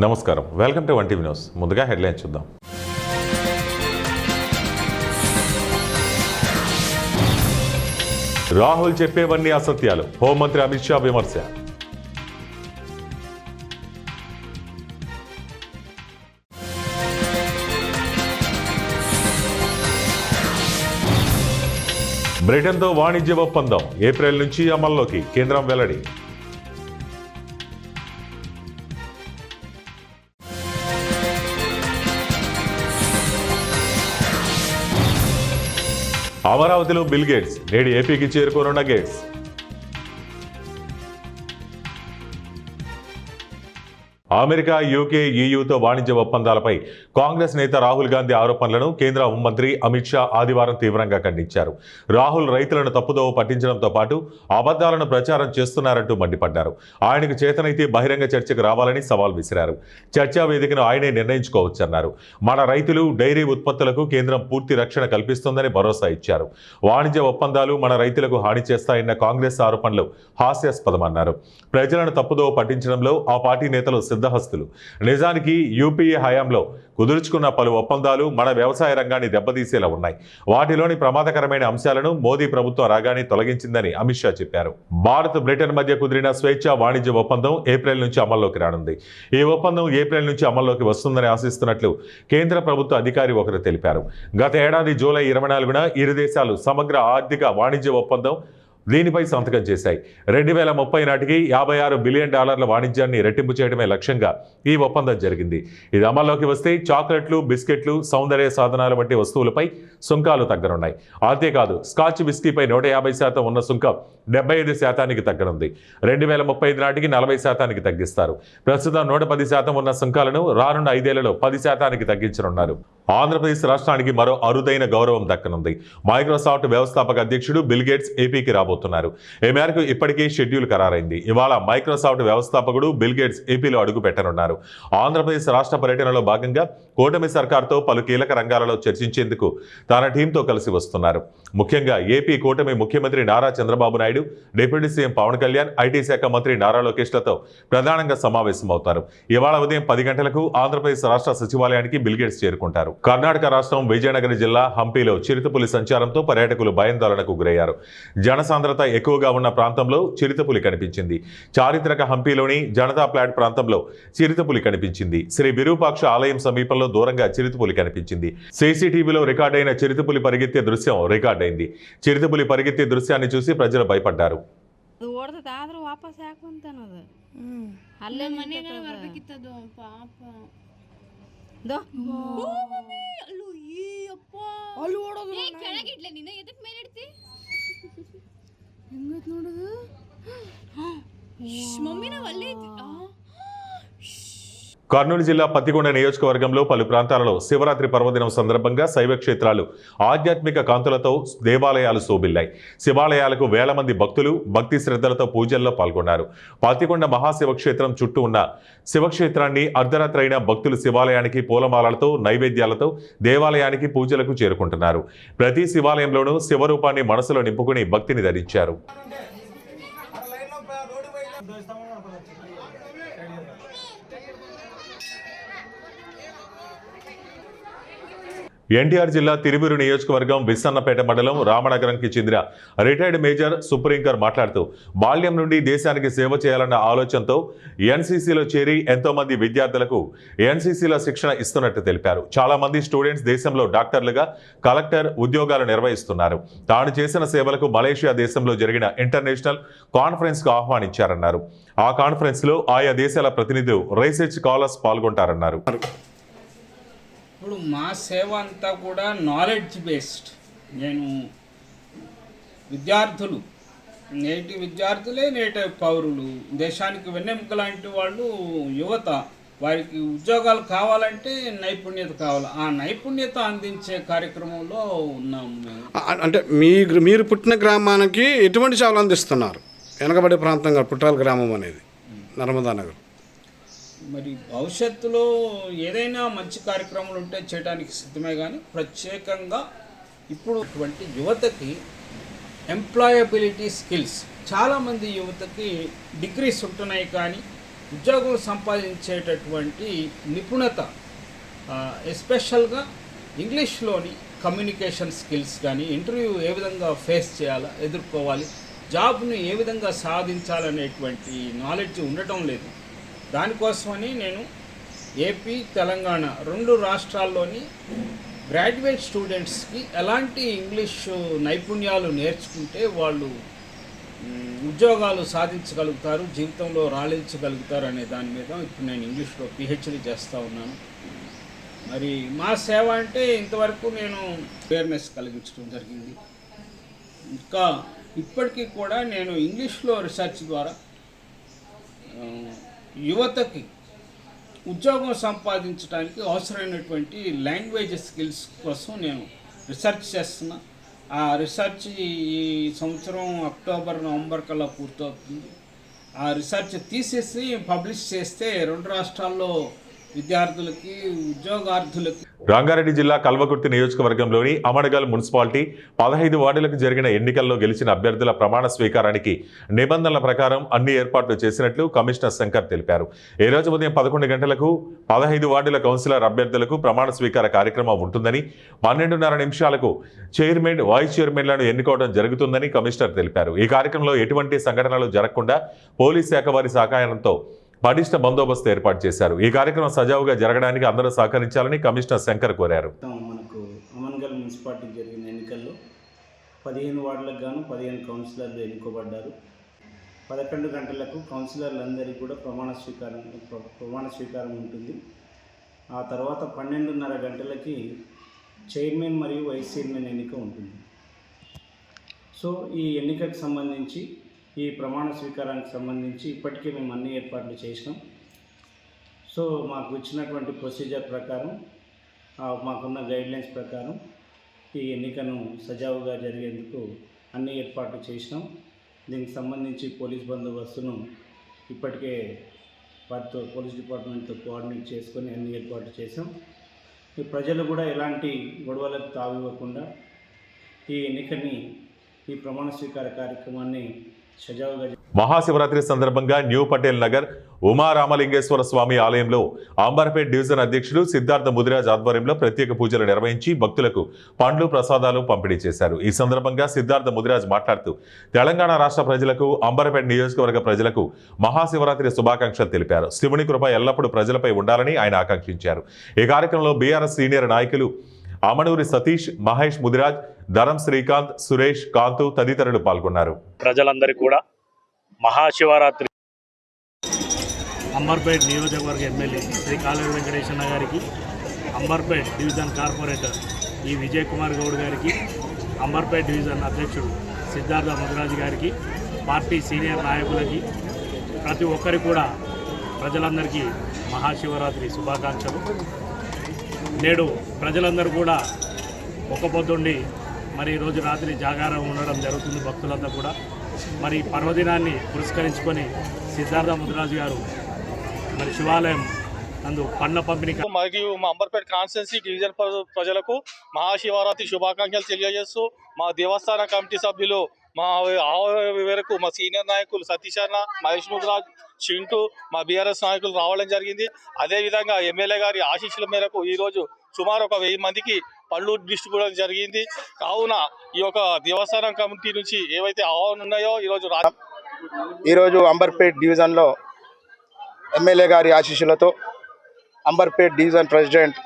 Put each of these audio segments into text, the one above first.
నమస్కారం, welcome to 1 TV news. ముందుగా headlines చూద్దాం. రాహుల్ చెప్పేవన్నీ అసత్యాలు, హోంమంత్రి అమిత్ షా విమర్శ. బ్రిటన్తో వాణిజ్య ఒప్పందం ఏప్రిల్ నుంచి అమల్లోకి, కేంద్రం వెల్లడి. అమరావతిలో బిల్ గేట్స్, నేడు ఏపీకి చేరుకోనున్న గేట్స్. అమెరికా, యూకే, ఈయూతో వాణిజ్య ఒప్పందాలపై కాంగ్రెస్ నేత రాహుల్ గాంధీ ఆరోపణలను కేంద్ర హోంమంత్రి అమిత్ షా ఆదివారం తీవ్రంగా ఖండించారు. రాహుల్ రైతులను తప్పుదోవ పట్టించడంతో పాటు అబద్ధాలను ప్రచారం చేస్తున్నారంటూ మండిపడ్డారు. ఆయనకు చేతనైతే బహిరంగ చర్చకు రావాలని సవాల్ విసిరారు. చర్చా వేదికను ఆయనే నిర్ణయించుకోవచ్చన్నారు. మన రైతులు, డైరీ ఉత్పత్తులకు కేంద్రం పూర్తి రక్షణ కల్పిస్తుందని భరోసా ఇచ్చారు. వాణిజ్య ఒప్పందాలు మన రైతులకు హాని చేస్తాయన్న కాంగ్రెస్ ఆరోపణలు హాస్యాస్పదమన్నారు. ప్రజలను తప్పుదోవ పట్టించడంలో ఆ పార్టీ నేతలు సిద్ధహస్తులు. నిజానికి యూపీఏ హయాంలో కుదుర్చుకున్న పలు ఒప్పందాలు మన వ్యవసాయ రంగాన్ని దెబ్బతీసేలా ఉన్నాయి. వాటిలోని ప్రమాదకరమైన అంశాలను మోదీ ప్రభుత్వం రాగానే తొలగించిందని అమిత్ షా చెప్పారు. భారత్, బ్రిటన్ మధ్య కుదిరిన స్వేచ్ఛా వాణిజ్య ఒప్పందం ఏప్రిల్ నుంచి అమల్లోకి రానుంది. ఈ ఒప్పందం ఏప్రిల్ నుంచి అమల్లోకి వస్తుందని ఆశిస్తున్నట్లు కేంద్ర ప్రభుత్వ అధికారి ఒకరు తెలిపారు. గత ఏడాది జూలై 24న ఇరు దేశాలు సమగ్ర ఆర్థిక వాణిజ్య ఒప్పందం దీనిపై సంతకం చేశాయి. 2030 నాటికి $56 బిలియన్ వాణిజ్యాన్ని రెట్టింపు చేయడమే లక్ష్యంగా ఈ ఒప్పందం జరిగింది. ఇది అమల్లోకి వస్తే చాక్లెట్లు, బిస్కెట్లు, సౌందర్య సాధనాలు వంటి వస్తువులపై సుంకాలు తగ్గనున్నాయి. అంతేకాదు, స్కాచ్ విస్కీపై 150% ఉన్న సుంకం 75% తగ్గనుంది. 2035 నాటికి 40% తగ్గిస్తారు. ప్రస్తుతం 110% ఉన్న సుంకాలను రానున్న 5 ఏళ్లలో 10% తగ్గించనున్నారు. ఆంధ్రప్రదేశ్ రాష్ట్రానికి మరో అరుదైన గౌరవం దక్కనుంది. మైక్రోసాఫ్ట్ వ్యవస్థాపక అధ్యక్షుడు బిల్ గేట్స్ ఏపీకి రాబోతున్నారు. ఈ మేరకు ఇప్పటికే షెడ్యూల్ ఖరారైంది. ఇవాళ మైక్రోసాఫ్ట్ వ్యవస్థాపకుడు బిల్ గేట్స్ ఏపీలో అడుగు పెట్టనున్నారు. ఆంధ్రప్రదేశ్ రాష్ట్ర పర్యటనలో భాగంగా కూటమి సర్కార్తో పలు కీలక రంగాలలో చర్చించేందుకు తన టీంతో కలిసి వస్తున్నారు. ముఖ్యంగా ఏపీ కూటమి ముఖ్యమంత్రి Nara Chandrababu Naidu, deputy CM Pawan Kalyan, IT శాఖ మంత్రి నారా లోకేష్లతో ప్రధానంగా సమావేశమవుతారు. ఇవాళ ఉదయం 10 గంటలకు ఆంధ్రప్రదేశ్ రాష్ట్ర సచివాలయానికి బిల్ గేట్స్ చేరుకుంటారు. కర్ణాటక రాష్ట్రం విజయనగరం జిల్లా హంపీలో చిరుతపులి సంచారంతో పర్యాటకులు భయాందోళనకు గురయ్యారు. జనసాంద్రత ఎక్కువగా ఉన్న ప్రాంతంలో చిరుతపులి కనిపించింది. చారిత్రక హంపీలోని జనతా ప్లాట్ ప్రాంతంలో చిరుతపులి కనిపించింది. శ్రీ విరూపాక్ష ఆలయం సమీపంలో దూరంగా చిరుతపులి కనిపించింది. సీసీటీవీలో రికార్డైన చిరుతపులి పరిగెత్తే దృశ్యం రికార్డైంది. చిరుతపులి పరిగెత్తే దృశ్యాన్ని చూసి ప్రజలు భయపడ్డారు. కర్నూలు జిల్లా పత్తికొండ నియోజకవర్గంలో పలు ప్రాంతాలలో శివరాత్రి పర్వదినం సందర్భంగా శైవ క్షేత్రాలు ఆధ్యాత్మిక కాంతులతో దేవాలయాలు శోభిల్లాయి. శివాలయాలకు వేల మంది భక్తులు భక్తి శ్రద్ధలతో పూజల్లో పాల్గొన్నారు. పత్తికొండ మహాశివక్షేత్రం చుట్టూ ఉన్న శివక్షేత్రాన్ని అర్ధరాత్రి అయిన భక్తులు శివాలయానికి పూలమాలలతో, నైవేద్యాలతో దేవాలయానికి పూజలకు చేరుకుంటున్నారు. ప్రతి శివాలయంలోనూ శివరూపాన్ని మనసులో నింపుకుని భక్తిని ధరించారు. ఎన్టీఆర్ జిల్లా తిరువూరు నియోజకవర్గం విస్సన్నపేట మండలం రామనగరంకి చెందిన రిటైర్డ్ మేజర్ సుప్రీంకర్ మాట్లాడుతూ, బాల్యం నుండి దేశానికి సేవ చేయాలన్న ఆలోచనతో ఎన్సీసీలో చేరి ఎంతో మంది విద్యార్థులకు ఎన్సీసీలో శిక్షణ ఇస్తున్నట్టు తెలిపారు. చాలా మంది స్టూడెంట్స్ దేశంలో డాక్టర్లుగా, కలెక్టర్ ఉద్యోగాలు నిర్వహిస్తున్నారు. తాను చేసిన సేవలకు మలేషియా దేశంలో జరిగిన ఇంటర్నేషనల్ కాన్ఫరెన్స్కు ఆహ్వానించారన్నారు. ఆ కాన్ఫరెన్స్లో ఆయా దేశాల ప్రతినిధులు, రీసెర్చ్ స్కాలర్స్ పాల్గొంటారన్నారు. ఇప్పుడు మా సేవ అంతా కూడా నాలెడ్జ్ బేస్డ్. నేను విద్యార్థులు, నేటి విద్యార్థులే నేటి పౌరులు, దేశానికి వెన్నెముక లాంటి వాళ్ళు యువత. వారికి ఉద్యోగాలు కావాలంటే నైపుణ్యత కావాలి. ఆ నైపుణ్యత అందించే కార్యక్రమంలో ఉన్నాము మేము. అంటే మీరు పుట్టిన గ్రామానికి ఎటువంటి సేవలు అందిస్తున్నారు? వెనకబడే ప్రాంతంగా పుట్టాల గ్రామం అనేది నర్మదా నగర్. మరి భవిష్యత్తులో ఏదైనా మంచి కార్యక్రమాలు ఉంటే చేయడానికి సిద్ధమే, కానీ ప్రత్యేకంగా ఇప్పుడు ఇటువంటి యువతకి ఎంప్లాయబిలిటీ స్కిల్స్ చాలామంది యువతకి డిగ్రీస్ ఉంటున్నాయి, కానీ ఉద్యోగులు సంపాదించేటటువంటి నిపుణత, ఎస్పెషల్గా ఇంగ్లీష్లోని కమ్యూనికేషన్ స్కిల్స్ కానీ, ఇంటర్వ్యూ ఏ విధంగా ఫేస్ చేయాలా, ఎదుర్కోవాలి, జాబ్ను ఏ విధంగా సాధించాలనేటువంటి నాలెడ్జ్ ఉండటం లేదు. దానికోసమని నేను ఏపీ, తెలంగాణ 2 రాష్ట్రాల్లోని గ్రాడ్యుయేట్ స్టూడెంట్స్కి ఎలాంటి ఇంగ్లీషు నైపుణ్యాలు నేర్చుకుంటే వాళ్ళు ఉద్యోగాలు సాధించగలుగుతారు, జీవితంలో రాణించగలుగుతారు అనే దాని మీద ఇప్పుడు నేను ఇంగ్లీష్లో పిహెచ్డీ చేస్తూ ఉన్నాను. మరి మా సేవ అంటే ఇంతవరకు నేను అవేర్నెస్ కలిగించడం జరిగింది. ఇంకా ఇప్పటికీ కూడా నేను ఇంగ్లీష్లో రీసెర్చ్ ద్వారా యువతకి ఉద్యోగం సంపాదించడానికి అవసరమైనటువంటి లాంగ్వేజ్ స్కిల్స్ కోసం నేను రీసెర్చ్ చేస్తున్నా. ఆ రీసెర్చ్ ఈ సంవత్సరం అక్టోబర్, నవంబర్ కల్లా పూర్తవుతుంది. ఆ రీసెర్చ్ తీసేసి పబ్లిష్ చేస్తే 2 రాష్ట్రాల్లో విద్యార్థులకి, ఉద్యోగార్థులకి. రంగారెడ్డి జిల్లా కల్వకుర్తి నియోజకవర్గంలోని అమడగల్ మున్సిపాలిటీ 15 వార్డులకు జరిగిన ఎన్నికల్లో గెలిచిన అభ్యర్థుల ప్రమాణ స్వీకారానికి నిబంధనల ప్రకారం అన్ని ఏర్పాట్లు చేసినట్లు కమిషనర్ శంకర్ తెలిపారు. ఈ రోజు ఉదయం 11 గంటలకు 15 వార్డుల కౌన్సిలర్ అభ్యర్థులకు ప్రమాణ స్వీకార కార్యక్రమం ఉంటుందని, 12:30 నిమిషాలకు చైర్మన్, వైస్ చైర్మన్లను ఎన్నుకోవడం జరుగుతుందని కమిషనర్ తెలిపారు. ఈ కార్యక్రమంలో ఎటువంటి సంఘటనలు జరగకుండా పోలీస్ శాఖ వారి సహకారంతో పటిష్ట బందోబస్తు ఏర్పాటు చేశారు. ఈ కార్యక్రమం సజావుగా జరగడానికి అందరూ సహకరించాలని కమిషనర్ శంకర్ కోరారు. మనకు అమన్గల్ మున్సిపాలిటీకి జరిగిన ఎన్నికల్లో 15 వార్డులకు గాను 15 కౌన్సిలర్లు ఎన్నుకోబడ్డారు. 11 గంటలకు కౌన్సిలర్లందరికీ కూడా ప్రమాణ స్వీకారం ఉంటుంది. ఆ తర్వాత 12:30 గంటలకి చైర్మన్ మరియు వైస్ చైర్మన్ ఎన్నిక ఉంటుంది. సో ఈ ఎన్నికకు సంబంధించి, ఈ ప్రమాణ స్వీకారానికి సంబంధించి ఇప్పటికే మేము అన్ని ఏర్పాట్లు చేసినాం. సో మాకు ఇచ్చినటువంటి ప్రొసీజర్ ప్రకారం, మాకున్న గైడ్లైన్స్ ప్రకారం ఈ ఎన్నికను సజావుగా జరిగేందుకు అన్ని ఏర్పాట్లు చేసినాం. దీనికి సంబంధించి పోలీస్ బందోబస్తును ఇప్పటికే వారితో, పోలీస్ డిపార్ట్మెంట్తో కోఆర్డినేట్ చేసుకొని అన్ని ఏర్పాట్లు చేసాం. ఈ ప్రజలు కూడా ఎలాంటి గొడవలకు తావివ్వకుండా ఈ ఎన్నికని, ఈ ప్రమాణ స్వీకార కార్యక్రమాన్ని సజావుగా. మహాశివరాత్రి సందర్భంగా న్యూ పటేల్ నగర్ ఉమారామలింగేశ్వర స్వామి ఆలయంలో అంబర్పేట్ డివిజన్ అధ్యక్షుడు సిద్ధార్థ ముదిరాజ్ ఆధ్వర్యంలో ప్రత్యేక పూజలు నిర్వహించి భక్తులకు పండ్లు, ప్రసాదాలు పంపిణీ చేశారు. ఈ సందర్భంగా సిద్ధార్థ ముదిరాజ్ మాట్లాడుతూ తెలంగాణ రాష్ట్ర ప్రజలకు, అంబర్పేట్ నియోజకవర్గ ప్రజలకు మహాశివరాత్రి శుభాకాంక్షలు తెలిపారు. శివుని కృప ఎల్లప్పుడూ ప్రజలపై ఉండాలని ఆయన ఆకాంక్షించారు. ఈ కార్యక్రమంలో బీఆర్ఎస్ సీనియర్ నాయకులు అమనూరి సతీష్, మహేష్ ముదిరాజ్, ధరం శ్రీకాంత్, సురేష్, కాంతు తదితరులు పాల్గొన్నారు. ప్రజలందరికీ కూడా మహాశివరాత్రి అంబర్పేట్ నియోజకవర్గ ఎమ్మెల్యే శ్రీ కాళేరు వెంకటేశ్వర గారికి, అంబర్పేట్ డివిజన్ కార్పొరేటర్ ఈ విజయ్ కుమార్ గౌడ్ గారికి, అంబర్పేట్ డివిజన్ అధ్యక్షుడు సిద్ధార్థ ముదిరాజ్ గారికి, పార్టీ సీనియర్ నాయకులకి, ప్రతి ఒక్కరికి కూడా ప్రజలందరికీ మహాశివరాత్రి శుభాకాంక్షలు. నేడు ప్రజలందరూ కూడా ఒక్కపొద్దుండి మరి ఈరోజు రాత్రి జాగారం ఉండడం జరుగుతుంది. భక్తులంతా కూడా మరి పర్వదినాన్ని పురస్కరించుకొని సిద్ధార్థ ముదిరాజు గారు మరి శివాలయం నందు పండ్ల పంపిణీ మరియు మా అంబర్పేట్ కాన్స్టిట్యున్సీ డివిజన్ ప్రజలకు మహాశివరాత్రి శుభాకాంక్షలు తెలియజేస్తూ, మా దేవస్థాన కమిటీ సభ్యులు, మా వరకు మా సీనియర్ నాయకులు సతీష్ అన్న, మహేష్ ముదిరాజ్, చింటూ, మా బీఆర్ఎస్ నాయకులు రావడం జరిగింది. అదేవిధంగా ఎమ్మెల్యే గారి ఆశీస్సుల మేరకు ఈరోజు సుమారు 1000 మందికి పళ్ళు డిస్ట్రిబ్యూట్ జరిగింది. కావున ఈ యొక్క దేవస్థానం కమిటీ నుంచి ఏవైతే ఆహ్వానాలు ఉన్నాయో ఈరోజు అంబర్పేట్ డివిజన్లో ఎమ్మెల్యే గారి ఆశీస్సులతో అంబర్పేట్ డివిజన్ ప్రెసిడెంట్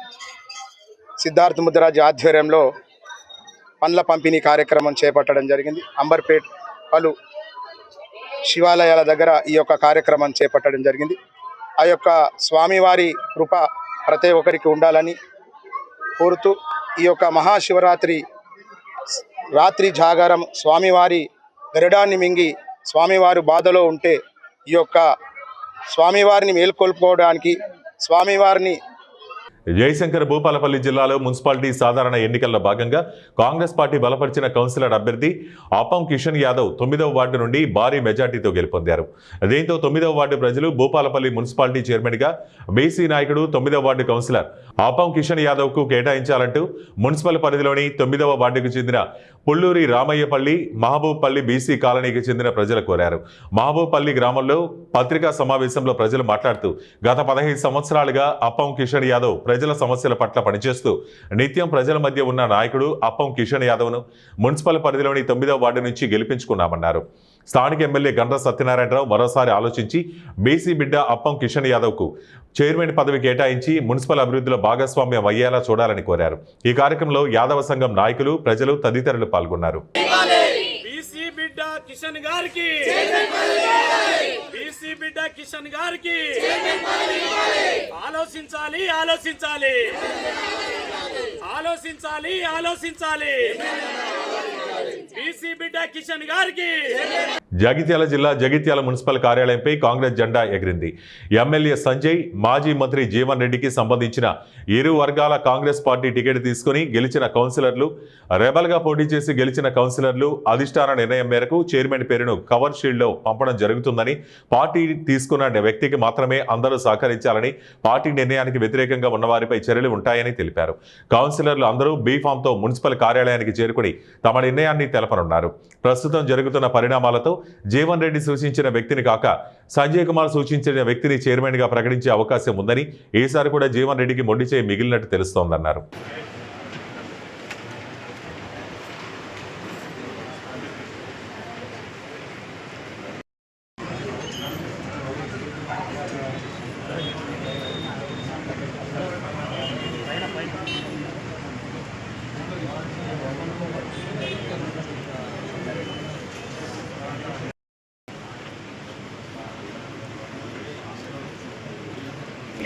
సిద్ధార్థ ముదిరాజ్ ఆధ్వర్యంలో పండ్ల పంపిణీ కార్యక్రమం చేపట్టడం జరిగింది. అంబర్పేట్ పలు శివాలయాల దగ్గర ఈ యొక్క కార్యక్రమం చేపట్టడం జరిగింది. ఆ యొక్క స్వామివారి కృప ప్రతి ఒక్కరికి ఉండాలని కోరుతూ, ఈ యొక్క మహాశివరాత్రి రాత్రి జాగారం స్వామివారి గరుడాన్ని మింగి స్వామివారి బాధలో ఉంటే ఈ యొక్క స్వామివారిని మేల్కొల్పుకోవడానికి, స్వామివారిని జయశంకర్ భూపాలపల్లి జిల్లాలో మున్సిపాలిటీ సాధారణ ఎన్నికల్లో భాగంగా కాంగ్రెస్ పార్టీ బలపరిచిన కౌన్సిలర్ అభ్యర్థి అప్పం కిషన్ యాదవ్ 9వ వార్డు నుండి భారీ మెజార్టీతో గెలుపొందారు. దీంతో 9వ వార్డు ప్రజలు భూపాలపల్లి మున్సిపాలిటీ చైర్మన్గా బీసీ నాయకుడు 9వ ward councillor appam Kishan యాదవ్కు కేటాయించాలంటూ municipal పరిధిలోని 9వ వార్డుకు చెందిన పుల్లూరి రామయ్యపల్లి, మహబూబ్పల్లి బీసీ కాలనీకి చెందిన ప్రజలు కోరారు. మహబూబ్పల్లి గ్రామంలో పత్రికా సమావేశంలో ప్రజలు మాట్లాడుతూ గత 15 సంవత్సరాలుగా అప్పం కిషన్ యాదవ్ ప్రజల సమస్యల పట్ల పనిచేస్తూ నిత్యం ప్రజల మధ్య ఉన్న నాయకుడు అప్పం కిషన్ యాదవ్ను మున్సిపల్ పరిధిలోని 9వ వార్డు నుంచి గెలిపించుకున్నామన్నారు. స్థానిక ఎమ్మెల్యే గండ్ర సత్యనారాయణరావు మరోసారి ఆలోచించి బీసీ బిడ్డ అప్పం కిషన్ యాదవ్కు చైర్మన్ పదవి కేటాయించి మున్సిపల్ అభివృద్ధిలో భాగస్వామ్యం అయ్యేలా చూడాలని కోరారు. ఈ కార్యక్రమంలో యాదవ సంఘం నాయకులు, ప్రజలు తదితరులు పాల్గొన్నారు. బీసీ బిడ్డ కిషన్ గారికి, బీసీ బిడ్డ కిషన్ గారికి ఆలోచించాలి, ఆలోచించాలి, ఆలోచించాలి, ఆలోచించాలి. బీసీ బిడ్డ కిషన్ గారికి. జగిత్యాల జిల్లా జగిత్యాల మున్సిపల్ కార్యాలయంపై కాంగ్రెస్ జెండా ఎగిరింది. ఎమ్మెల్యే సంజయ్, మాజీ మంత్రి జీవన్ రెడ్డికి సంబంధించిన ఇరు వర్గాల కాంగ్రెస్ పార్టీ టికెట్ తీసుకుని గెలిచిన కౌన్సిలర్లు, రెబల్గా పోటీ చేసి గెలిచిన కౌన్సిలర్లు అధిష్టాన నిర్ణయం మేరకు చైర్మన్ పేరును కవర్ షీల్డ్లో పంపడం జరుగుతుందని, పార్టీ తీసుకున్న వ్యక్తికి మాత్రమే అందరూ సహకరించాలని, పార్టీ నిర్ణయానికి వ్యతిరేకంగా ఉన్నవారిపై చర్యలు ఉంటాయని తెలిపారు. కౌన్సిలర్లు అందరూ బీఫామ్తో మున్సిపల్ కార్యాలయానికి చేరుకుని తమ నిర్ణయాన్ని తెలపనున్నారు. ప్రస్తుతం జరుగుతున్న పరిణామాలతో జీవన్ రెడ్డి సూచించిన వ్యక్తిని కాక సంజయ్ కుమార్ సూచించిన వ్యక్తిని చైర్మన్గా ప్రకటించే అవకాశం ఉందని, ఈసారి కూడా జీవన్ రెడ్డికి మొండి చేయి మిగిలినట్టు తెలుస్తోందన్నారు.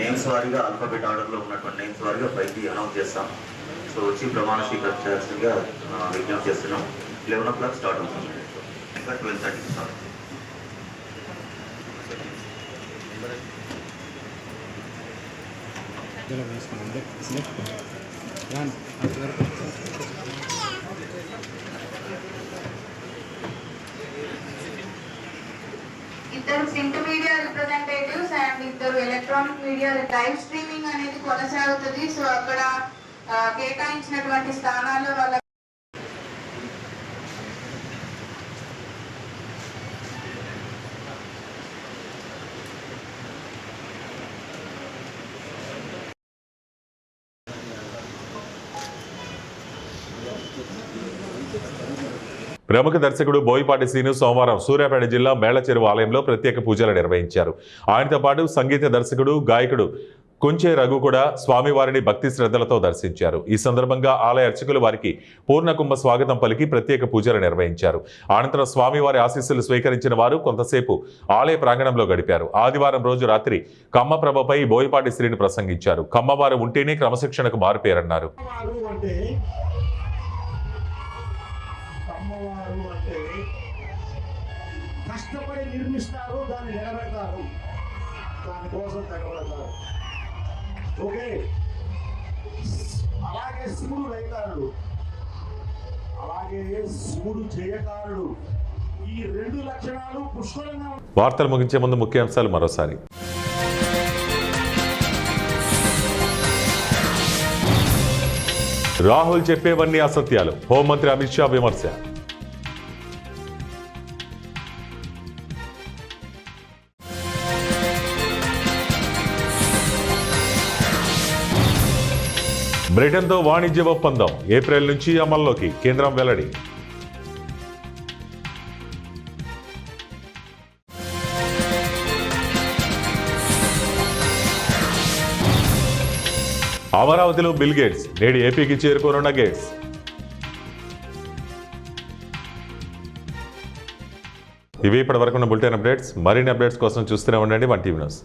నేమ్స్ వారీగా ఆల్ఫాబెట్ ఆర్డర్లో ఉన్నటువంటి నేమ్స్ వారీగా పైకి అనౌన్స్ చేస్తాం. సో వచ్చి ప్రమాణ స్వీకారం చేయాల్సిందిగా విజ్ఞప్తి చేస్తున్నాం. 11 o'clock స్టార్ట్ అవుతుంది. ఇంకా 12:30 స్టార్ట్. ఇద్దరు ప్రింట్ మీడియా రిప్రజెంటేటివ్స్ అండ్ ఇద్దరు ఎలక్ట్రానిక్ మీడియా లైవ్ స్ట్రీమింగ్ అనేది కొనసాగుతుంది. సో అక్కడ కేటాయించినటువంటి స్థానాల్లో వాళ్ళ ప్రముఖ దర్శకుడు బోయపాటి శ్రీను సోమవారం సూర్యాపేట జిల్లా మేళ్లచెరువు ఆలయంలో ప్రత్యేక పూజలు నిర్వహించారు. ఆయనతో పాటు సంగీత దర్శకుడు, గాయకుడు కొంచె రఘు కూడా స్వామివారిని భక్తి శ్రద్ధలతో దర్శించారు. ఈ సందర్భంగా ఆలయ అర్చకులు వారికి పూర్ణకుంభ స్వాగతం పలికి ప్రత్యేక పూజలు నిర్వహించారు. అనంతరం స్వామివారి ఆశీస్సులు స్వీకరించిన వారు కొంతసేపు ఆలయ ప్రాంగణంలో గడిపారు. ఆదివారం రోజు రాత్రి కమ్మప్రభపై బోయపాటి శ్రీను ప్రసంగించారు. కమ్మవారు ఉంటేనే క్రమశిక్షణకు మారుపేరన్నారు. కష్టపడి నిర్మిస్తారు, దాన్ని నిలబెడతారు, దానికోసం తెగబడతారు. ఓకే, అలాగే శివుడు లయకారుడు, అలాగే శివుడు జయకారుడు. ఈ 2 లక్షణాలు పుష్కలంగా. వార్తలు ముగించే ముందు ముఖ్యాంశాలు మరోసారి. రాహుల్ చెప్పేవన్నీ అసత్యాలు, హోంమంత్రి అమిత్ షా విమర్శ. బ్రిటన్తో వాణిజ్య ఒప్పందం ఏప్రిల్ నుంచి అమల్లోకి, కేంద్రం వెల్లడి. అమరావతిలో బిల్ గేట్స్, నేడు ఏపీకి చేరుకోనున్న గేట్స్. ఇవి ఇప్పటి వరకు ఉన్న బులెటిన్ అప్డేట్స్. మరిన్ని అప్డేట్స్ కోసం చూస్తూనే ఉండండి 1 టీవీ న్యూస్.